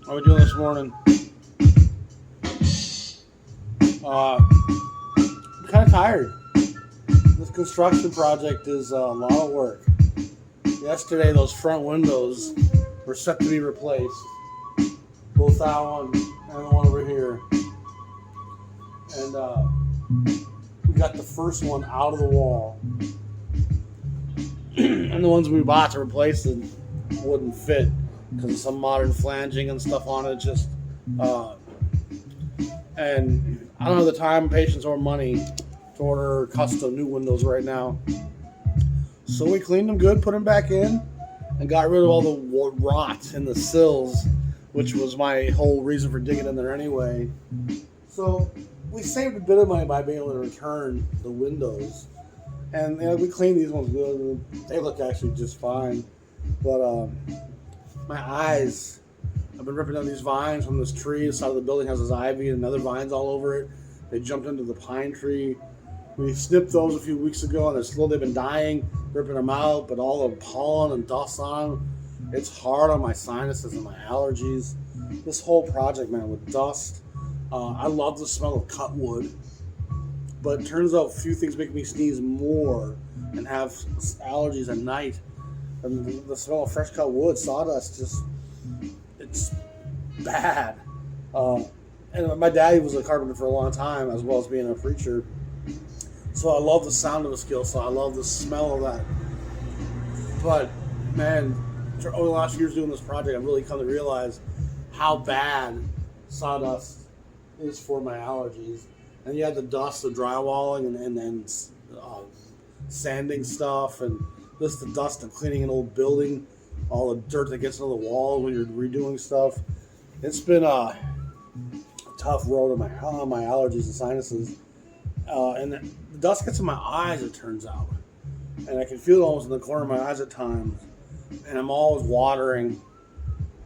How are we doing this morning? I'm kind of tired. This construction project is a lot of work. Yesterday, those front windows were set to be replaced. Both that one and the one over here. And we got the first one out of the wall. And the ones we bought to replace it wouldn't fit because of some modern flanging and stuff on it. And I don't have the time, patience, or money to order custom new windows right now. So we cleaned them good, put them back in, and got rid of all the rot in the sills, which was my whole reason for digging in there anyway. So we saved a bit of money by being able to return the windows. And we cleaned these ones good. They look actually just fine. But my eyes, I've been ripping down these vines from this tree. The side of the building has this ivy and other vines all over it. They jumped into the pine tree. We snipped those a few weeks ago, and they've been dying, ripping them out, but all the pollen and dust on them, it's hard on my sinuses and my allergies. This whole project, man, with dust. I love the smell of cut wood, but it turns out few things make me sneeze more and have allergies at night. And the smell of fresh cut wood, sawdust, it's bad. And my daddy was a carpenter for a long time, as well as being a preacher. So I love the sound of the skill saw. I love the smell of that. But, man, over the last years doing this project, I've really come to realize how bad sawdust is for my allergies. And you have the dust of drywalling and then sanding stuff, and just the dust of cleaning an old building, all the dirt that gets on the wall when you're redoing stuff. It's been a tough road on my allergies and sinuses. And the dust gets in my eyes, it turns out. And I can feel it almost in the corner of my eyes at times. And I'm always watering.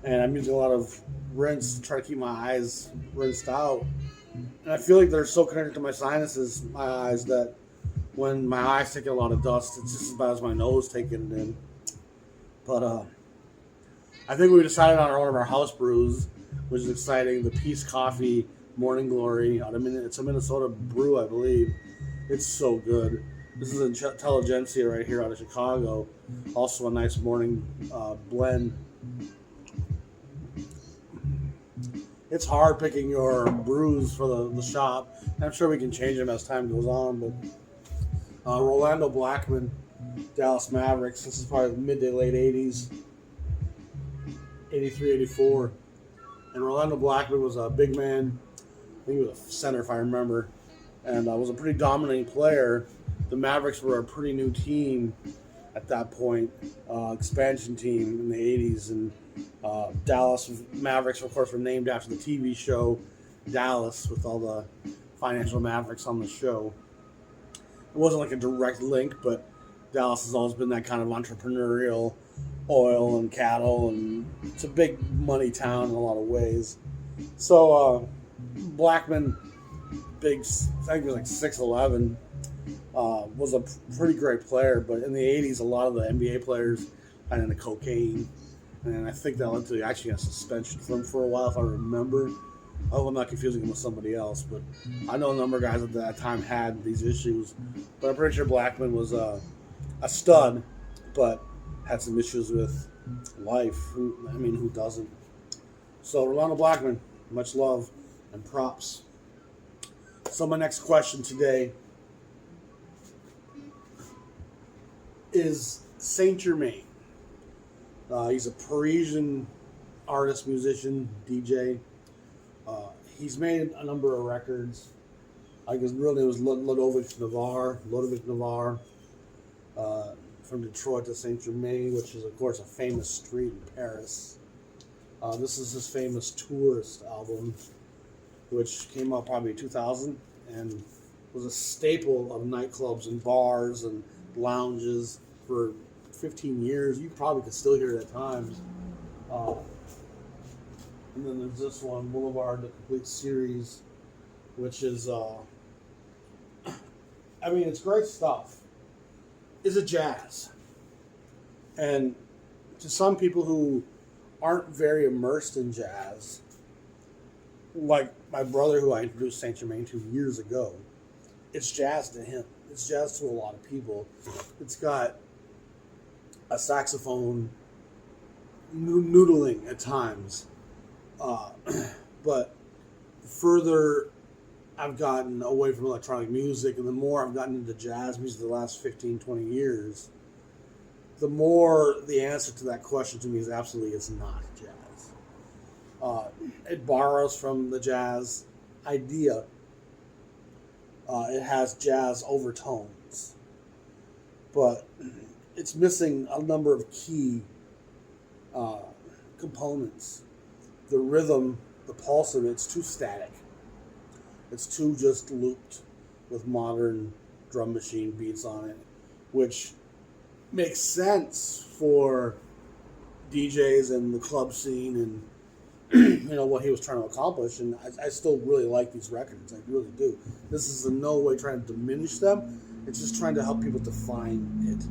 And I'm using a lot of rinse to try to keep my eyes rinsed out. And I feel like they're so connected to my sinuses, my eyes, that when my eyes take in a lot of dust, it's just as bad as my nose taking it in. But I think we decided on one of our house brews, which is exciting, the Peace Coffee Morning Glory. It's a Minnesota brew, I believe. It's so good. This is Intelligentsia right here out of Chicago. Also a nice morning blend. It's hard picking your brews for the shop. I'm sure we can change them as time goes on, but Rolando Blackman, Dallas Mavericks. This is probably mid to late 80s, 83, 84. And Rolando Blackman was a big man. I think he was a center, if I remember, and was a pretty dominating player. The Mavericks were a pretty new team at that point, expansion team in the 80s, and Dallas Mavericks, of course, were named after the TV show Dallas, with all the financial Mavericks on the show. It wasn't like a direct link, but Dallas has always been that kind of entrepreneurial, oil and cattle, and it's a big money town in a lot of ways. So Blackman, big, I think he was like 6'11", was a pretty great player, but in the 80s, a lot of the NBA players got into cocaine, and I think that led to actually a suspension for him for a while, if I remember. I hope I'm not confusing him with somebody else, but I know a number of guys at that time had these issues, but I'm pretty sure Blackman was a stud, but had some issues with life. Who doesn't? So Rolando Blackman, much love and props. So my next question today is St. Germain. He's a Parisian artist, musician, DJ. He's made a number of records. His real name was Ludovic Navarre, from Detroit to St. Germain, which is, of course, a famous street in Paris. This is his famous Tourist album, which came out probably in 2000 and was a staple of nightclubs and bars and lounges for 15 years. You probably could still hear it at times. And then there's this one, Boulevard, the Complete Series, which is, it's great stuff. Is it jazz? And to some people who aren't very immersed in jazz, like my brother who I introduced St. Germain to years ago, it's jazz to him. It's jazz to a lot of people. It's got a saxophone noodling at times. But the further I've gotten away from electronic music and the more I've gotten into jazz music the last 15, 20 years, the more the answer to that question to me is absolutely it's not jazz. It borrows from the jazz idea. It has jazz overtones, but it's missing a number of key components. The rhythm, the pulse of it's too static. It's too just looped with modern drum machine beats on it, which makes sense for DJs and the club scene and what he was trying to accomplish. And I still really like these records. I really do. This is in no way trying to diminish them. It's just trying to help people define it.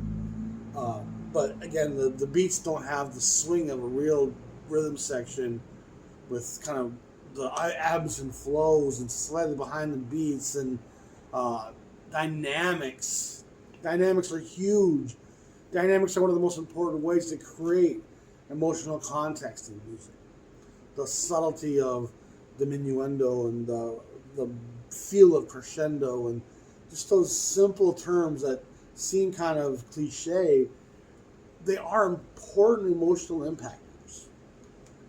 But again, the beats don't have the swing of a real rhythm section with kind of the ebbs and flows and slightly behind the beats and dynamics. Dynamics are huge. Dynamics are one of the most important ways to create emotional context in music. The subtlety of diminuendo and the feel of crescendo and just those simple terms that seem kind of cliche, they are important emotional impactors.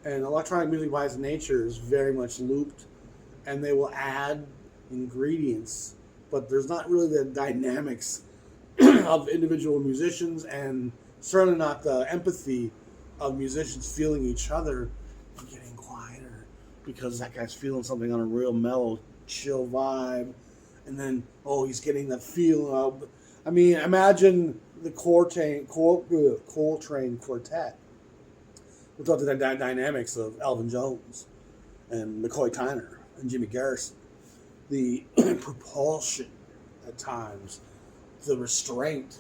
And electronic music by its nature is very much looped, and they will add ingredients, but there's not really the dynamics of individual musicians, and certainly not the empathy of musicians feeling each other and getting quieter because that guy's feeling something on a real mellow, chill vibe, and then he's getting that feel of. I mean, imagine the Coltrane Quartet without the dynamics of Elvin Jones and McCoy Tyner and Jimmy Garrison. The propulsion at times, the restraint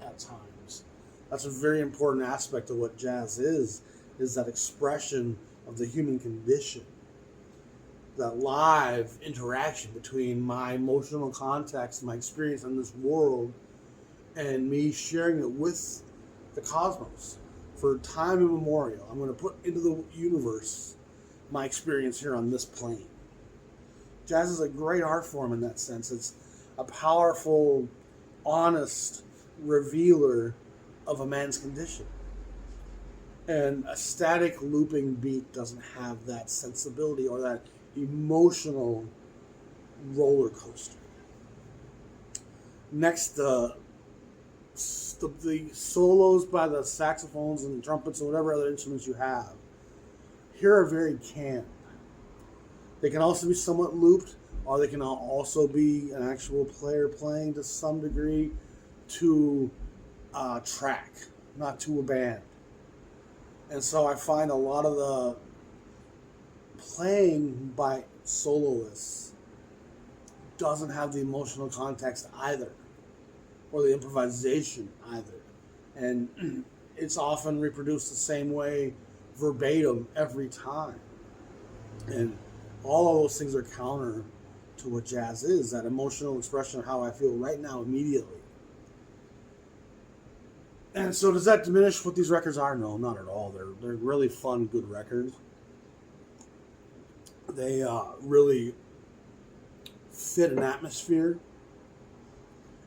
at times. That's a very important aspect of what jazz is that expression of the human condition. That live interaction between my emotional context, my experience in this world, and me sharing it with the cosmos. For time immemorial, I'm going to put into the universe my experience here on this plane. Jazz is a great art form in that sense. It's a powerful, honest revealer of a man's condition. And a static looping beat doesn't have that sensibility or that emotional roller coaster. Next, the solos by the saxophones and trumpets and whatever other instruments you have here are very canned. They can also be somewhat looped, or they can also be an actual player playing to some degree to a track, not to a band. And so I find a lot of the playing by soloists doesn't have the emotional context either, or the improvisation either. And it's often reproduced the same way, verbatim, every time. And all of those things are counter to what jazz is, that emotional expression of how I feel right now, immediately. And so does that diminish what these records are? No, not at all. They're really fun, good records. They really fit an atmosphere,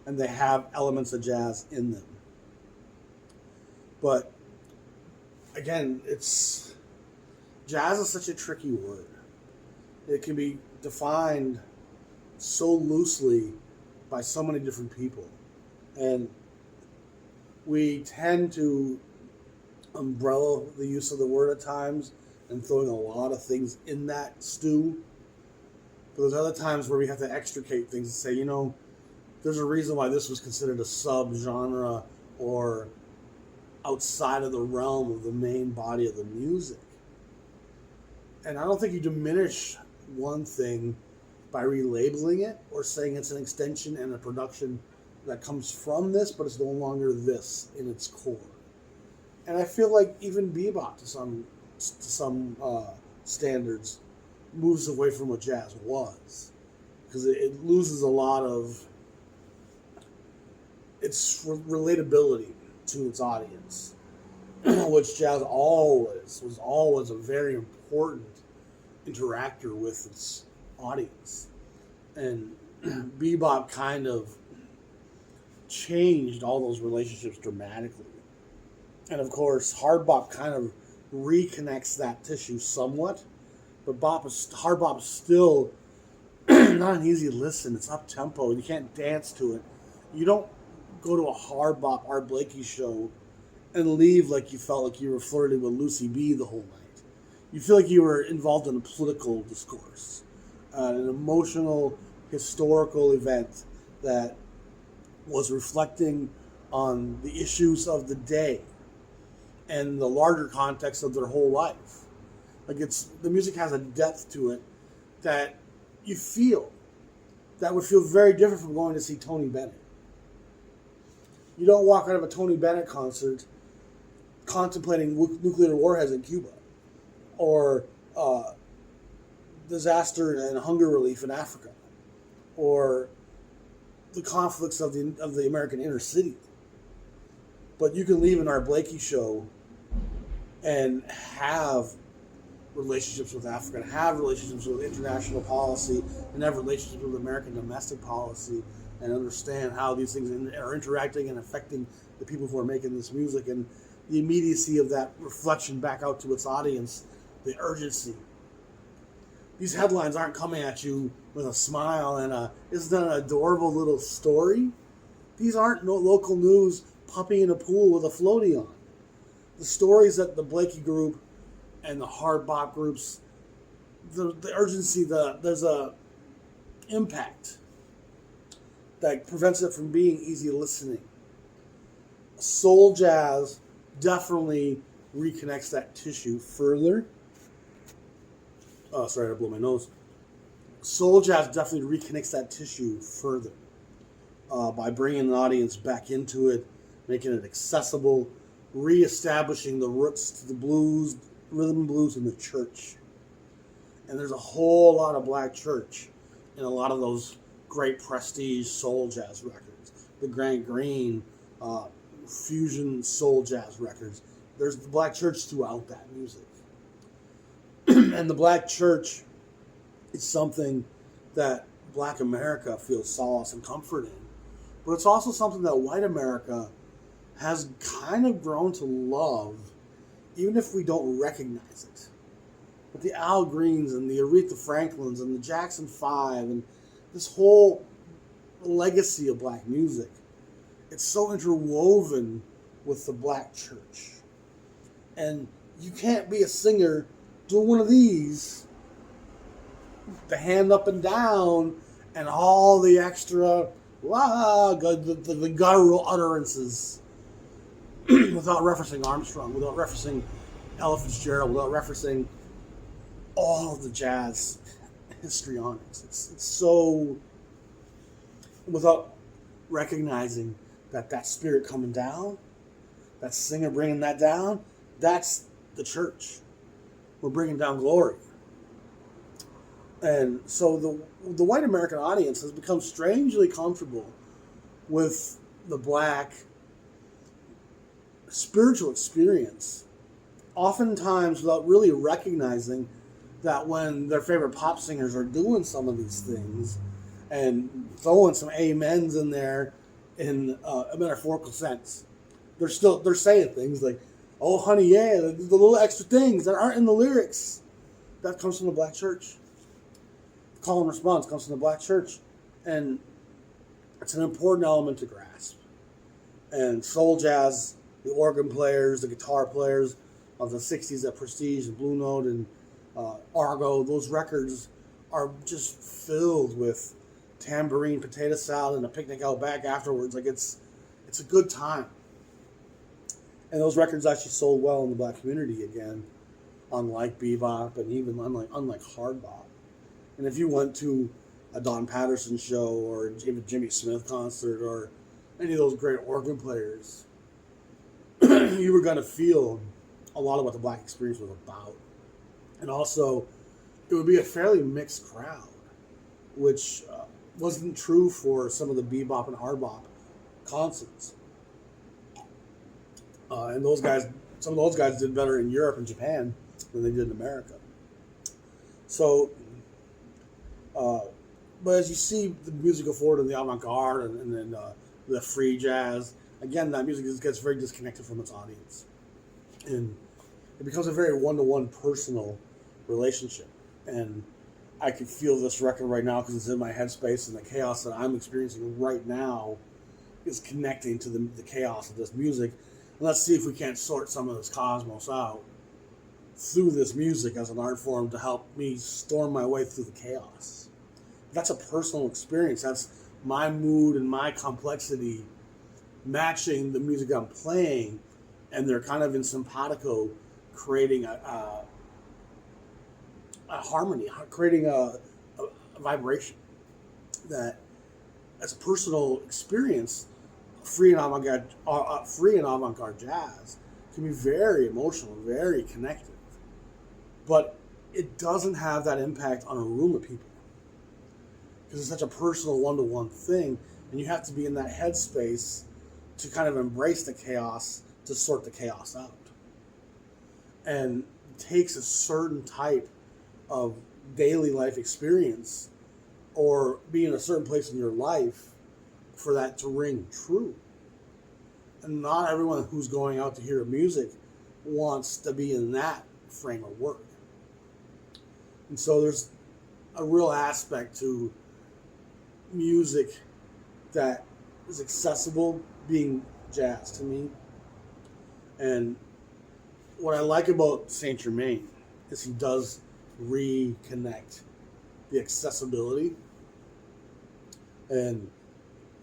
and they have elements of jazz in them. But again, jazz is such a tricky word. It can be defined so loosely by so many different people. And we tend to umbrella the use of the word at times and throwing a lot of things in that stew. But there's other times where we have to extricate things and say, there's a reason why this was considered a sub-genre or outside of the realm of the main body of the music. And I don't think you diminish one thing by relabeling it or saying it's an extension and a production that comes from this, but it's no longer this in its core. And I feel like even bebop, to some some standards, moves away from what jazz was, because it loses a lot of its relatability to its audience, which jazz was always a very important interactor with its audience. And bebop kind of changed all those relationships dramatically. And of course, hard bop kind of reconnects that tissue somewhat, but hard bop is still not an easy listen. It's up tempo. You can't dance to it. You don't go to a hard bop Art Blakey show and leave like you felt like you were flirting with Lucy B the whole night. You feel like you were involved in a political discourse, an emotional, historical event that was reflecting on the issues of the day and the larger context of their whole life. Like the music has a depth to it that you feel that would feel very different from going to see Tony Bennett. You don't walk out of a Tony Bennett concert contemplating nuclear warheads in Cuba or disaster and hunger relief in Africa or the conflicts of the American inner city. But you can leave an Art Blakey show and have relationships with Africa, and have relationships with international policy, and have relationships with American domestic policy, and understand how these things are interacting and affecting the people who are making this music, and the immediacy of that reflection back out to its audience, the urgency. These headlines aren't coming at you with a smile and isn't that an adorable little story? These aren't no local news puppy in a pool with a floaty on. The stories that the Blakey group and the hard bop groups, the urgency, there's a impact that prevents it from being easy listening. Soul jazz definitely reconnects that tissue further. Oh, sorry, I blew my nose. Soul jazz definitely reconnects that tissue further by bringing an audience back into it, making it accessible, reestablishing the roots to the blues, rhythm and blues in the church. And there's a whole lot of black church in a lot of those great prestige soul jazz records. The Grant Green fusion soul jazz records. There's the black church throughout that music. And the black church is something that black America feels solace and comfort in. But it's also something that white America has kind of grown to love, even if we don't recognize it. But the Al Greens and the Aretha Franklins and the Jackson 5 and this whole legacy of black music, it's so interwoven with the black church. And you can't be a singer doing one of these, the hand up and down, and all the extra, the guttural utterances, without referencing Armstrong, without referencing Ella Fitzgerald, without referencing all of the jazz histrionics. It's so, without recognizing that spirit coming down, that singer bringing that down, that's the church. We're bringing down glory. And so the white American audience has become strangely comfortable with the black spiritual experience, oftentimes without really recognizing that when their favorite pop singers are doing some of these things and throwing some amens in there in a metaphorical sense, they're saying things like, "Oh, honey, yeah," the little extra things that aren't in the lyrics. That comes from the black church. The call and response comes from the black church, and it's an important element to grasp. And soul jazz, the organ players, the guitar players of the 60s at Prestige and Blue Note and Argo, those records are just filled with tambourine, potato salad, and a picnic out back afterwards. Like it's a good time. And those records actually sold well in the black community again, unlike bebop and even unlike hard bop. And if you went to a Don Patterson show or a Jimmy Smith concert or any of those great organ players, you were going to feel a lot of what the Black Experience was about. And also, it would be a fairly mixed crowd, which wasn't true for some of the bebop and hard bop concerts. And those guys, some of those guys did better in Europe and Japan than they did in America. So, but as you see the music go forward in the avant-garde and then the free jazz, again, that music gets very disconnected from its audience. And it becomes a very one-to-one personal relationship. And I can feel this record right now because it's in my headspace, and the chaos that I'm experiencing right now is connecting to the chaos of this music. And let's see if we can't sort some of this cosmos out through this music as an art form to help me storm my way through the chaos. That's a personal experience. That's my mood and my complexity matching the music I'm playing, and they're kind of in simpatico, creating a harmony, creating a vibration that, as a personal experience, free and avant-garde jazz can be very emotional, very connective, but it doesn't have that impact on a room of people because it's such a personal one-to-one thing, and you have to be in that headspace to kind of embrace the chaos, to sort the chaos out. And it takes a certain type of daily life experience or be in a certain place in your life for that to ring true. And not everyone who's going out to hear music wants to be in that frame of work. And so there's a real aspect to music that is accessible being jazz to me. And what I like about St. Germain is he does reconnect the accessibility. And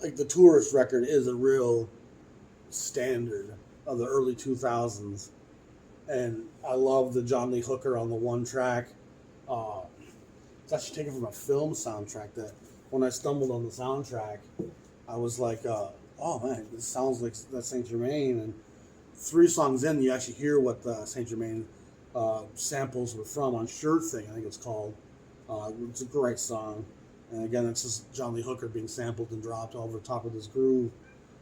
like the Tourist record is a real standard of the early 2000s. And I love the John Lee Hooker on the one track. It's actually taken from a film soundtrack that when I stumbled on the soundtrack, I was like, oh man, this sounds like that St. Germain. And 3 songs in, you actually hear what the St. Germain samples were from on Sure Thing, I think it's called. It's a great song. And again, it's just John Lee Hooker being sampled and dropped over the top of this groove.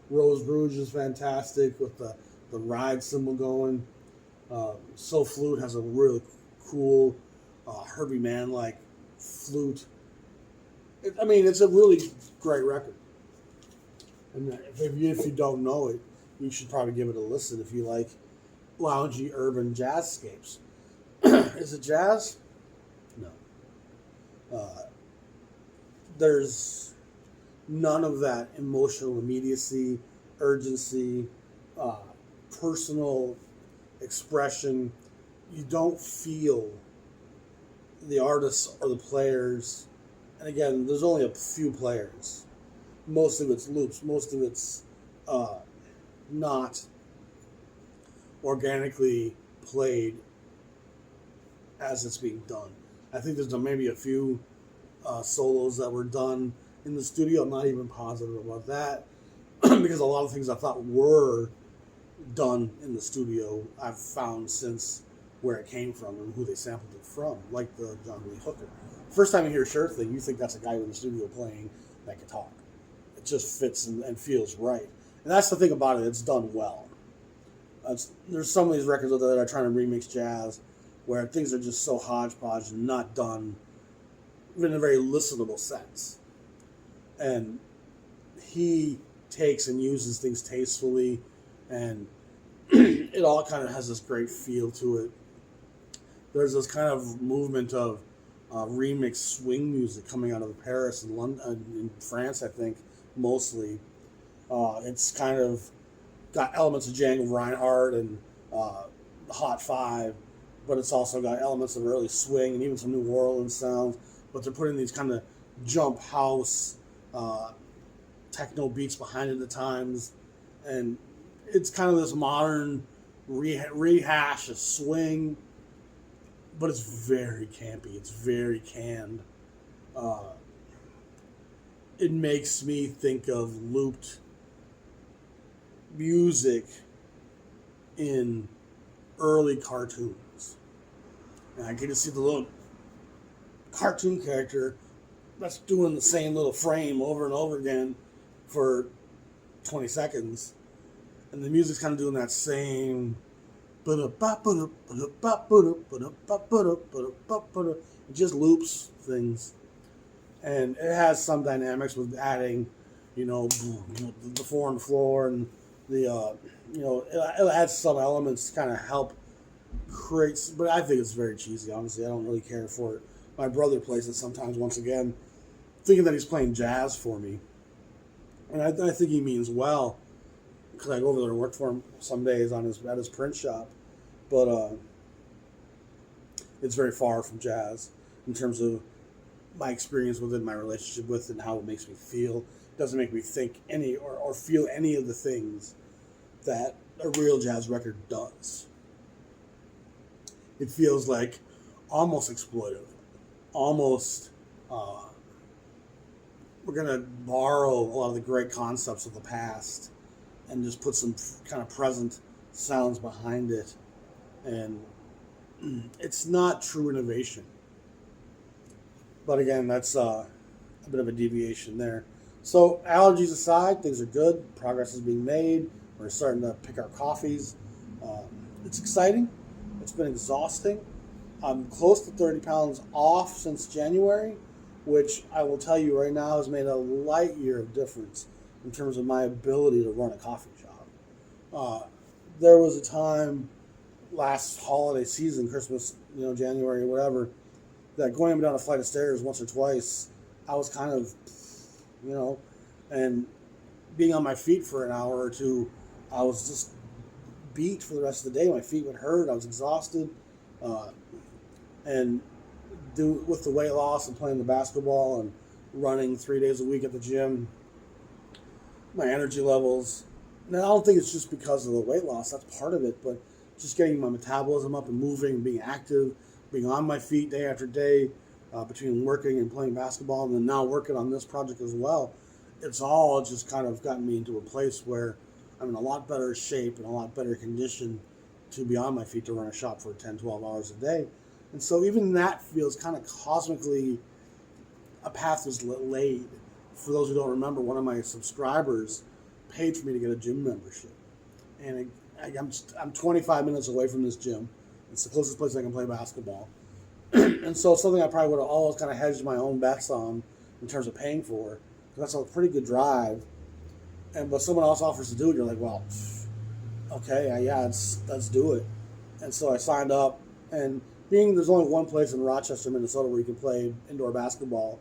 Rose Rouge is fantastic with the ride cymbal going. Soul Flute has a really cool Herbie Mann-like flute. It's a really great record. And if you don't know it, you should probably give it a listen if you like loungy urban jazzscapes. Is it jazz? No. There's none of that emotional immediacy, urgency, personal expression. You don't feel the artists or the players. And again, there's only a few players. Most of it's loops. Most of it's not organically played as it's being done. I think there's maybe a few solos that were done in the studio. I'm not even positive about that because a lot of things I thought were done in the studio I've found since where it came from and who they sampled it from, like the John Lee Hooker. First time you hear Sure Thing, you think that's a guy in the studio playing that guitar. It just fits and feels right. And that's the thing about it, it's done well. There's some of these records out there that are trying to remix jazz where things are just so hodgepodge and not done in a very listenable sense. And he takes and uses things tastefully, and it all kind of has this great feel to it. There's this kind of movement of remix swing music coming out of Paris and London, in France, I think, mostly. It's kind of got elements of Django Reinhardt and Hot Five, but it's also got elements of early swing and even some New Orleans sounds. But they're putting these kind of jump house, techno beats behind it at times, and it's kind of this modern rehash of swing, but it's very campy. It's very canned. It makes me think of looped music in early cartoons. And I get to see the little cartoon character that's doing the same little frame over and over again for 20 seconds. And the music's kind of doing that same. It just loops things. And it has some dynamics with adding, the 4 on the floor and the, it adds some elements to kind of help create, but I think it's very cheesy, honestly. I don't really care for it. My brother plays it sometimes, once again, thinking that he's playing jazz for me. And I think he means well, because I go over there and work for him some days at his print shop. But it's very far from jazz in terms of my experience with it, my relationship with it, and how it makes me feel. It doesn't make me think any or feel any of the things that a real jazz record does. It feels like almost exploitive, almost we're going to borrow a lot of the great concepts of the past and just put some kind of present sounds behind it. And it's not true innovation. But again, that's a bit of a deviation there. So allergies aside, things are good. Progress is being made. We're starting to pick our coffees. It's exciting. It's been exhausting. I'm close to 30 pounds off since January, which I will tell you right now has made a light year of difference in terms of my ability to run a coffee shop. There was a time last holiday season, Christmas, January, whatever, that going up and down a flight of stairs once or twice, I was kind of, and being on my feet for an hour or two, I was just beat for the rest of the day. My feet would hurt. I was exhausted. And with the weight loss and playing the basketball and running 3 days a week at the gym, my energy levels, and I don't think it's just because of the weight loss. That's part of it, but just getting my metabolism up and moving, being active, being on my feet day after day, between working and playing basketball, and then now working on this project as well. It's all just kind of gotten me into a place where I'm in a lot better shape and a lot better condition to be on my feet to run a shop for 10, 12 hours a day. And so even that feels kind of cosmically, a path was laid. For those who don't remember, one of my subscribers paid for me to get a gym membership. And I'm 25 minutes away from this gym. It's the closest place I can play basketball. And so it's something I probably would have always kind of hedged my own bets on in terms of paying for. That's a pretty good drive. But someone else offers to do it, you're like, well, okay, yeah, let's do it. And so I signed up. And being there's only one place in Rochester, Minnesota where you can play indoor basketball,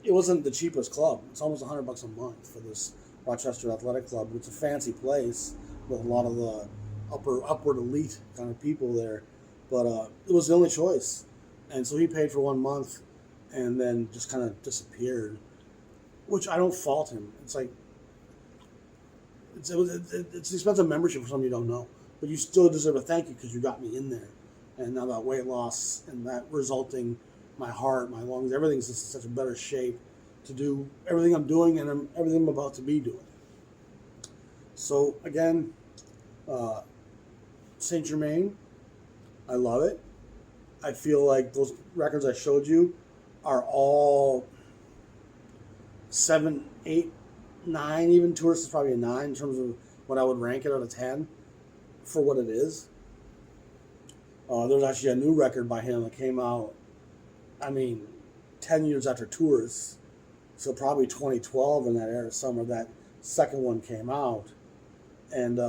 it wasn't the cheapest club. It's almost $100 a month for this Rochester Athletic Club. It's a fancy place with a lot of the upward elite kind of people there. But it was the only choice. And so he paid for 1 month and then just kind of disappeared, which I don't fault him. It's like, it's an expensive membership for something you don't know, but you still deserve a thank you because you got me in there. And now that weight loss and that resulting, my heart, my lungs, everything's just in such a better shape to do everything I'm doing and everything I'm about to be doing. So again, St. Germain, I love it. I feel like those records I showed you are all 7, 8, 9, even Tourist is probably a 9 in terms of what I would rank it out of 10 for what it is. There's actually a new record by him that came out, 10 years after Tourist, so probably 2012 in that era, summer that second one came out. And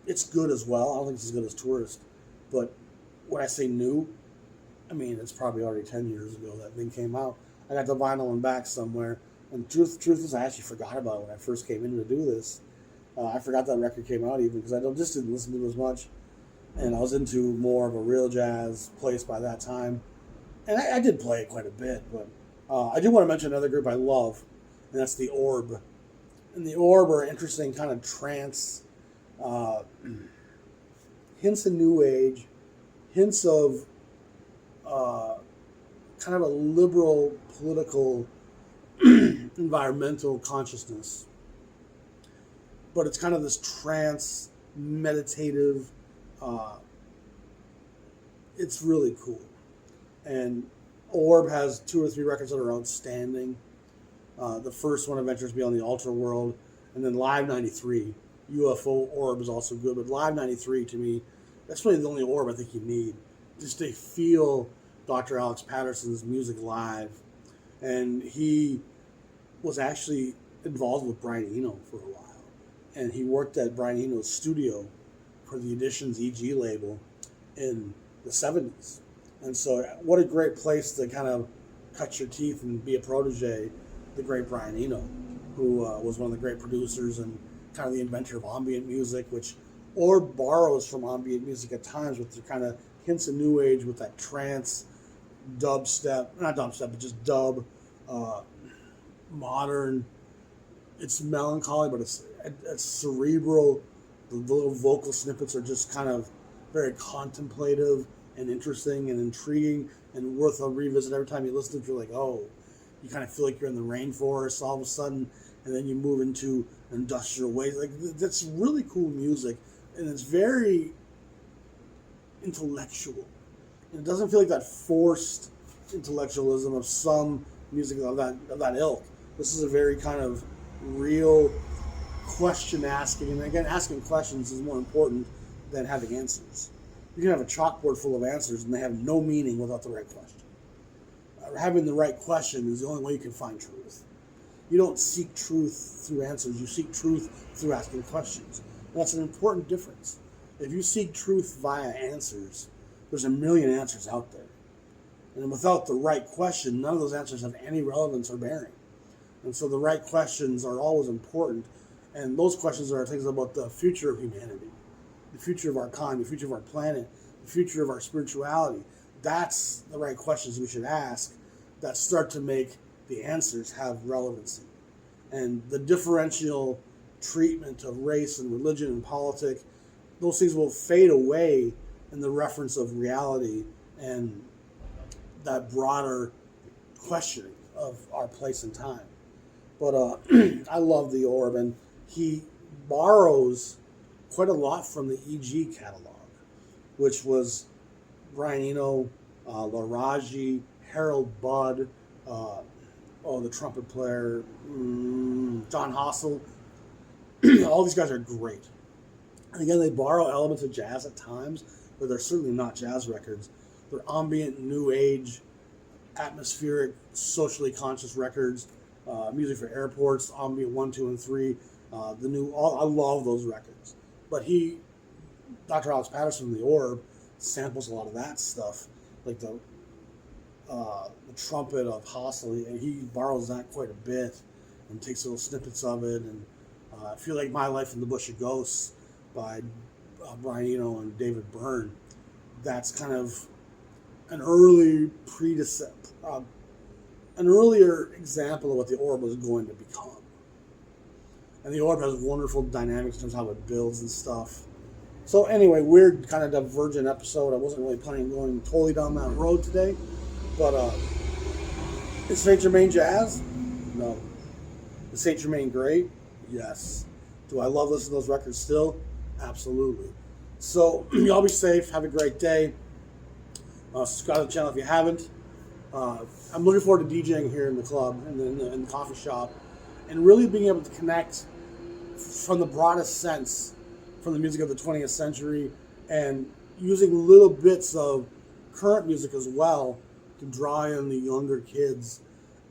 it's good as well. I don't think it's as good as Tourist, but when I say new, it's probably already 10 years ago that thing came out. I got the vinyl in back somewhere. And truth is, I actually forgot about it when I first came in to do this. I forgot that record came out even because I just didn't listen to it as much. And I was into more of a real jazz place by that time. And I did play it quite a bit, but I do want to mention another group I love, and that's the Orb. And the Orb are interesting kind of trance, hints of New Age, hints of kind of a liberal political environmental consciousness. But it's kind of this trance, meditative, it's really cool. And Orb has 2 or 3 records that are outstanding. The first one, Adventures Beyond the Ultra World, and then Live 93. UFO Orb is also good, but Live 93 to me, that's really the only Orb I think you need. Just to feel Dr. Alex Patterson's music live. And he was actually involved with Brian Eno for a while. And he worked at Brian Eno's studio for the Editions EG label in the 70s. And so what a great place to kind of cut your teeth and be a protege, the great Brian Eno, who was one of the great producers and kind of the inventor of ambient music, which Orb borrows from ambient music at times with the kind of hints of new age with that trance, dubstep, not dubstep, but just dub, modern. It's melancholy, but it's cerebral. The little vocal snippets are just kind of very contemplative and interesting and intriguing and worth a revisit every time you listen to it. You're like, oh, you kind of feel like you're in the rainforest all of a sudden, and then you move into industrial ways. Like, that's really cool music, and it's very intellectual. And it doesn't feel like that forced intellectualism of some music of that ilk. This is a very kind of real question asking, and again, asking questions is more important than having answers. You can have a chalkboard full of answers and they have no meaning without the right question. Having the right question is the only way you can find truth. You don't seek truth through answers, you seek truth through asking questions. And that's an important difference. If you seek truth via answers, there's a million answers out there. And without the right question, none of those answers have any relevance or bearing. And so the right questions are always important. And those questions are things about the future of humanity, the future of our kind, the future of our planet, the future of our spirituality. That's the right questions we should ask that start to make the answers have relevancy. And the differential treatment of race and religion and politics, those things will fade away in the reference of reality and that broader questioning of our place and time. But I love the Orb, and he borrows quite a lot from the EG catalog, which was Brian Eno, Laraji, Harold Budd, the trumpet player, John Hossel. All these guys are great. And again, they borrow elements of jazz at times, but they're certainly not jazz records. They're ambient, new age, atmospheric, socially conscious records, music for airports, ambient 1, 2, and 3. I love those records. But Dr. Alex Patterson from the Orb, samples a lot of that stuff, like the trumpet of Hossel, and he borrows that quite a bit and takes little snippets of it. And I feel like My Life in the Bush of Ghosts by Brian Eno and David Byrne. That's kind of an earlier example of what the Orb was going to become. And the Orb has wonderful dynamics in terms of how it builds and stuff. So anyway, weird kind of divergent episode. I wasn't really planning on going totally down that road today. But is St. Germain jazz? No. Is St. Germain great? Yes. Do I love listening to those records still? Absolutely. So y'all be safe. Have a great day. Subscribe to the channel if you haven't. I'm looking forward to DJing here in the club, in the coffee shop, and really being able to connect from the broadest sense from the music of the 20th century and using little bits of current music as well to draw in the younger kids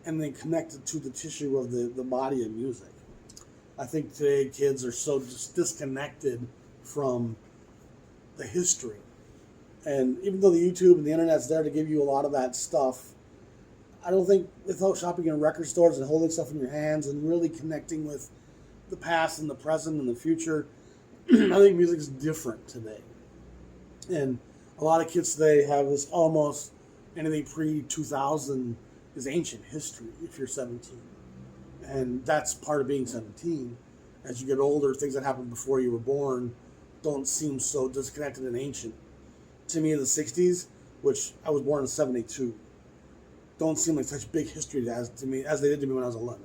and then connect it to the tissue of the body of music. I think today kids are so just disconnected from the history. And even though the YouTube and the internet's there to give you a lot of that stuff, I don't think without shopping in record stores and holding stuff in your hands and really connecting with the past and the present and the future, I think music's different today. And a lot of kids today have this almost anything pre-2000 is ancient history if you're 17. And that's part of being 17. As you get older, things that happened before you were born don't seem so disconnected and ancient. To me, the 60s, which I was born in 72, don't seem like such big history to me as they did to me when I was 11.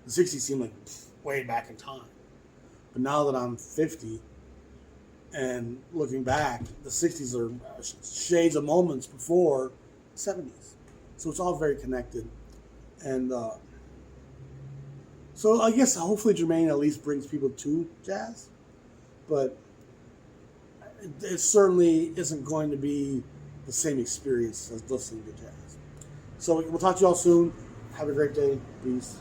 The 60s seem like way back in time. But now that I'm 50 And looking back, the 60s are shades of moments before the 70s. So it's all very connected. And so I guess hopefully Germain at least brings people to jazz. But it certainly isn't going to be the same experience as listening to jazz. So we'll talk to you all soon. Have a great day. Peace.